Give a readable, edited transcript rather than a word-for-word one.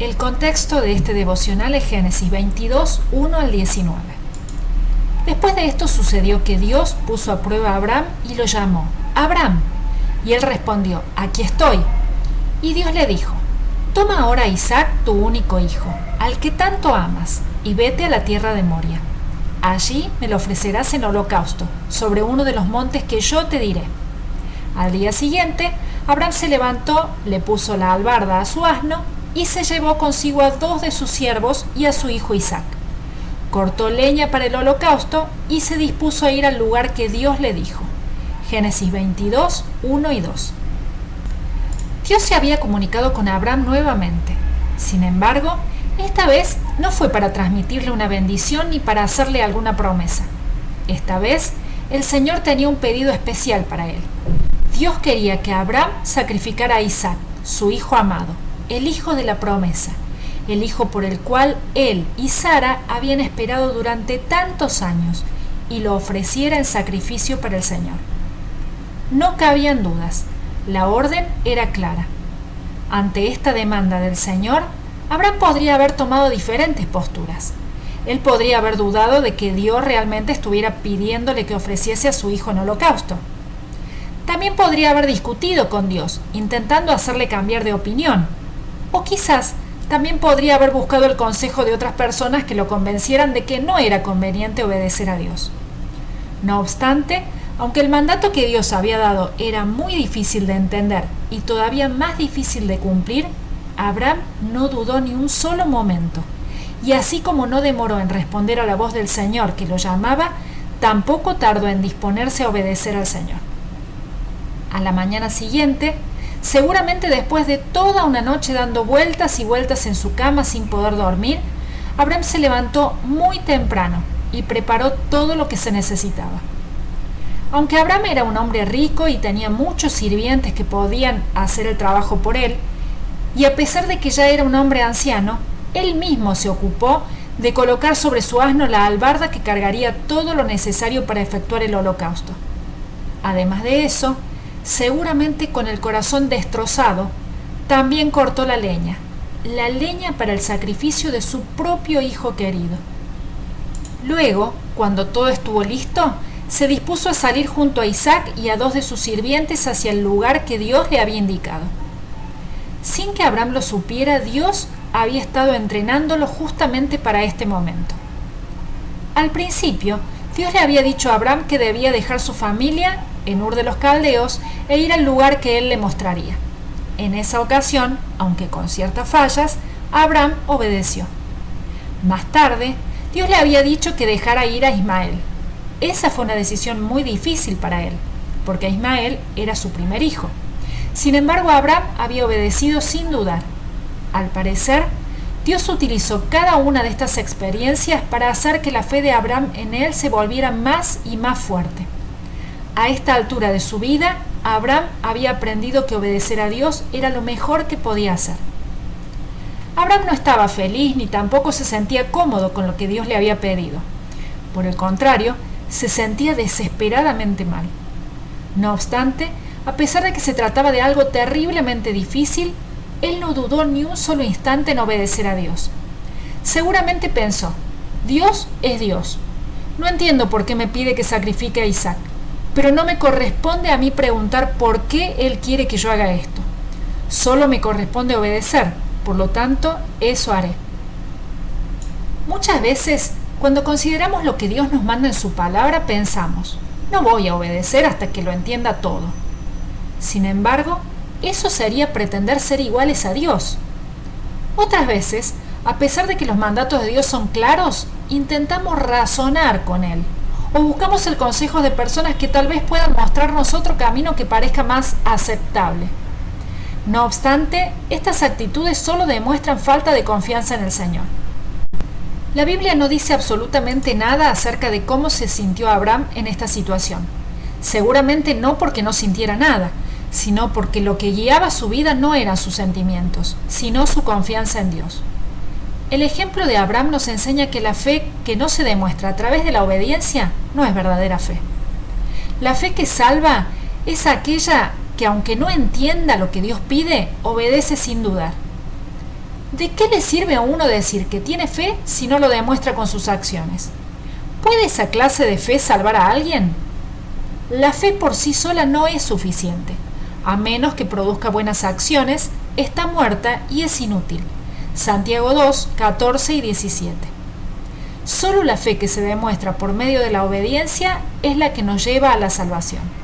El contexto de este devocional es Génesis 22, 1 al 19. Después de esto sucedió que Dios puso a prueba a Abraham y lo llamó: Abraham. Y él respondió: aquí estoy. Y Dios le dijo: toma ahora a Isaac, tu único hijo, al que tanto amas, y vete a la tierra de Moria. Allí me lo ofrecerás en holocausto, sobre uno de los montes que yo te diré. Al día siguiente, Abraham se levantó, le puso la albarda a su asno y se llevó consigo a 2 de sus siervos y a su hijo Isaac. Cortó leña para el holocausto y se dispuso a ir al lugar que Dios le dijo. Génesis 22, 1 y 2. Dios se había comunicado con Abraham nuevamente. Sin embargo, esta vez no fue para transmitirle una bendición ni para hacerle alguna promesa. Esta vez, el Señor tenía un pedido especial para él. Dios quería que Abraham sacrificara a Isaac, su hijo amado, el hijo de la promesa, el hijo por el cual él y Sara habían esperado durante tantos años, y lo ofreciera en sacrificio para el Señor. No cabían dudas, la orden era clara. Ante esta demanda del Señor, Abraham podría haber tomado diferentes posturas. Él podría haber dudado de que Dios realmente estuviera pidiéndole que ofreciese a su hijo en holocausto. También podría haber discutido con Dios, intentando hacerle cambiar de opinión. O quizás también podría haber buscado el consejo de otras personas que lo convencieran de que no era conveniente obedecer a Dios. No obstante, aunque el mandato que Dios había dado era muy difícil de entender y todavía más difícil de cumplir, Abraham no dudó ni un solo momento. Y así como no demoró en responder a la voz del Señor que lo llamaba, tampoco tardó en disponerse a obedecer al Señor. A la mañana siguiente, seguramente después de toda una noche dando vueltas y vueltas en su cama sin poder dormir, Abraham se levantó muy temprano y preparó todo lo que se necesitaba. Aunque Abraham era un hombre rico y tenía muchos sirvientes que podían hacer el trabajo por él, y a pesar de que ya era un hombre anciano, él mismo se ocupó de colocar sobre su asno la albarda que cargaría todo lo necesario para efectuar el holocausto. Además de eso, seguramente con el corazón destrozado, también cortó la leña para el sacrificio de su propio hijo querido. Luego, cuando todo estuvo listo, se dispuso a salir junto a Isaac y a 2 de sus sirvientes hacia el lugar que Dios le había indicado. Sin que Abraham lo supiera, Dios había estado entrenándolo justamente para este momento. Al principio, Dios le había dicho a Abraham que debía dejar su familia en Ur de los Caldeos e ir al lugar que él le mostraría. En esa ocasión, aunque con ciertas fallas, Abraham obedeció. Más tarde, Dios le había dicho que dejara ir a Ismael. Esa fue una decisión muy difícil para él, porque Ismael era su primer hijo. Sin embargo, Abraham había obedecido sin dudar. Al parecer, Dios utilizó cada una de estas experiencias para hacer que la fe de Abraham en él se volviera más y más fuerte. A esta altura de su vida, Abraham había aprendido que obedecer a Dios era lo mejor que podía hacer. Abraham no estaba feliz ni tampoco se sentía cómodo con lo que Dios le había pedido. Por el contrario, se sentía desesperadamente mal. No obstante, a pesar de que se trataba de algo terriblemente difícil, él no dudó ni un solo instante en obedecer a Dios. Seguramente pensó: Dios es Dios. No entiendo por qué me pide que sacrifique a Isaac, pero no me corresponde a mí preguntar por qué Él quiere que yo haga esto. Solo me corresponde obedecer, por lo tanto, eso haré. Muchas veces, cuando consideramos lo que Dios nos manda en su palabra, pensamos: no voy a obedecer hasta que lo entienda todo. Sin embargo, eso sería pretender ser iguales a Dios. Otras veces, a pesar de que los mandatos de Dios son claros, intentamos razonar con Él, o buscamos el consejo de personas que tal vez puedan mostrarnos otro camino que parezca más aceptable. No obstante, estas actitudes solo demuestran falta de confianza en el Señor. La Biblia no dice absolutamente nada acerca de cómo se sintió Abraham en esta situación. Seguramente no porque no sintiera nada, sino porque lo que guiaba su vida no eran sus sentimientos, sino su confianza en Dios. El ejemplo de Abraham nos enseña que la fe que no se demuestra a través de la obediencia no es verdadera fe. La fe que salva es aquella que, aunque no entienda lo que Dios pide, obedece sin dudar. ¿De qué le sirve a uno decir que tiene fe si no lo demuestra con sus acciones? ¿Puede esa clase de fe salvar a alguien? La fe por sí sola no es suficiente. A menos que produzca buenas acciones, está muerta y es inútil. Santiago 2, 14 y 17. Solo la fe que se demuestra por medio de la obediencia es la que nos lleva a la salvación.